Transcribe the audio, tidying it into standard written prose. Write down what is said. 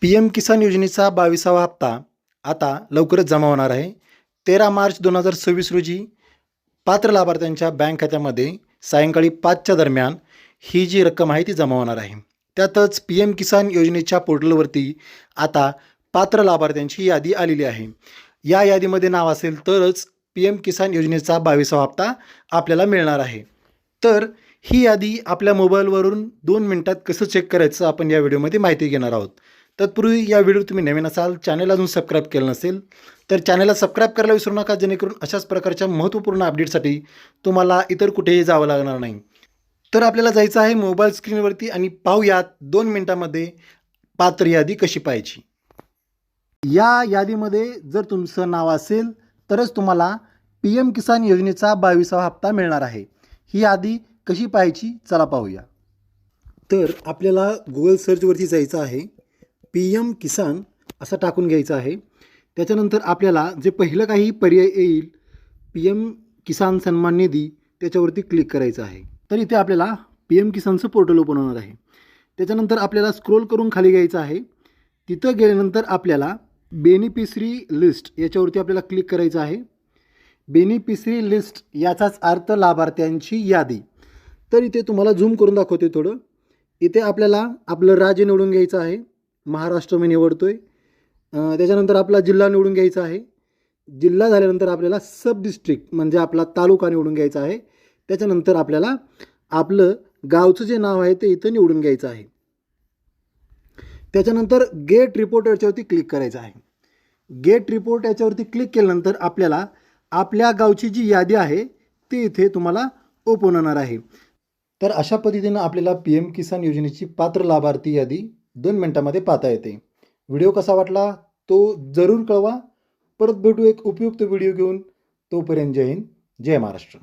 PM. किसान योजनेचा 22वा हप्ता आता लवकरच जमा होणार आहे. 13 मार्च 2026 रोजी पात्र लाभार्थ्यांच्या बँक खात्यामध्ये सायंकाळी 5च्या दरम्यान ही जी रक्कम आहे ती जमा होणार आहे. त्यातच पी.एम. किसान योजनेच्या पोर्टलवरती आता पात्र लाभार्थ्यांची यादी आलेली आहे. या यादीमध्ये नाव असेल तरच पी.एम. किसान योजनेचा 22वा हप्ता आपल्याला मिळणार आहे. तर ही यादी आपल्या मोबाईलवरून 2 मिनिटात कसं चेक करायचं आपण या व्हिडिओमध्ये माहिती घेणार आहोत. तत्पूर्वी या व्हिडिओ तुम्ही नवीन असाल, चॅनल अजून सबस्क्राईब केलं नसेल तर चॅनलला सबस्क्राईब करायला विसरू नका, जेणेकरून अशाच प्रकारच्या महत्त्वपूर्ण अपडेटसाठी तुम्हाला इतर कुठेही जावं लागणार नाही. तर आपल्याला जायचं आहे मोबाईल स्क्रीनवरती आणि पाहूयात 2 मिनिटांमध्ये पात्र यादी कशी पाहायची. या यादीमध्ये जर तुमचं नाव असेल तरच तुम्हाला पी.एम. किसान योजनेचा 22वा हप्ता मिळणार आहे. ही यादी कशी पाहायची चला पाहूया. तर आपल्याला गुगल सर्चवरती जायचं आहे. पी.एम. किसान असं टाकून घ्यायचं आहे. त्याच्यानंतर आपल्याला जे पहिलं काही पर्याय येईल पी.एम. किसान सन्मान निधी त्याच्यावरती क्लिक करायचं आहे. तर इथे आपल्याला पी.एम. किसानचं पोर्टल ओपन होणार आहे. त्याच्यानंतर आपल्याला स्क्रोल करून खाली घ्यायचं आहे. तिथं गेल्यानंतर आपल्याला बेनिफिशरी लिस्ट याच्यावरती आपल्याला क्लिक करायचं आहे. बेनिफिशरी लिस्ट याचाच अर्थ लाभार्थ्यांची यादी. तर इथे तुम्हाला झूम करून दाखवते थोडं. इथे आपल्याला आपलं राज्य निवडून घ्यायचं आहे. महाराष्ट्र मी निवडतोय. त्याच्यानंतर आपला जिल्हा निवडून घ्यायचा आहे. जिल्हा झाल्यानंतर आपल्याला सब डिस्ट्रिक्ट म्हणजे आपला तालुका निवडून घ्यायचा आहे. त्याच्यानंतर आपल्याला आपलं गावचं जे नाव आहे ते इथं निवडून घ्यायचं आहे. त्याच्यानंतर गेट रिपोर्ट याच्यावरती क्लिक करायचं आहे. गेट रिपोर्ट याच्यावरती क्लिक केल्यानंतर आपल्याला आपल्या गावची जी यादी आहे ती इथे तुम्हाला ओपन होणार आहे. तर अशा पद्धतीनं आपल्याला पी.एम. किसान योजनेची पात्र लाभार्थी यादी 2 मिनिटांमध्ये पाहता येते. व्हिडिओ कसा वाटला तो जरूर कळवा. परत भेटू एक उपयुक्त व्हिडिओ घेऊन. तोपर्यंत जय हिंद, जय महाराष्ट्र.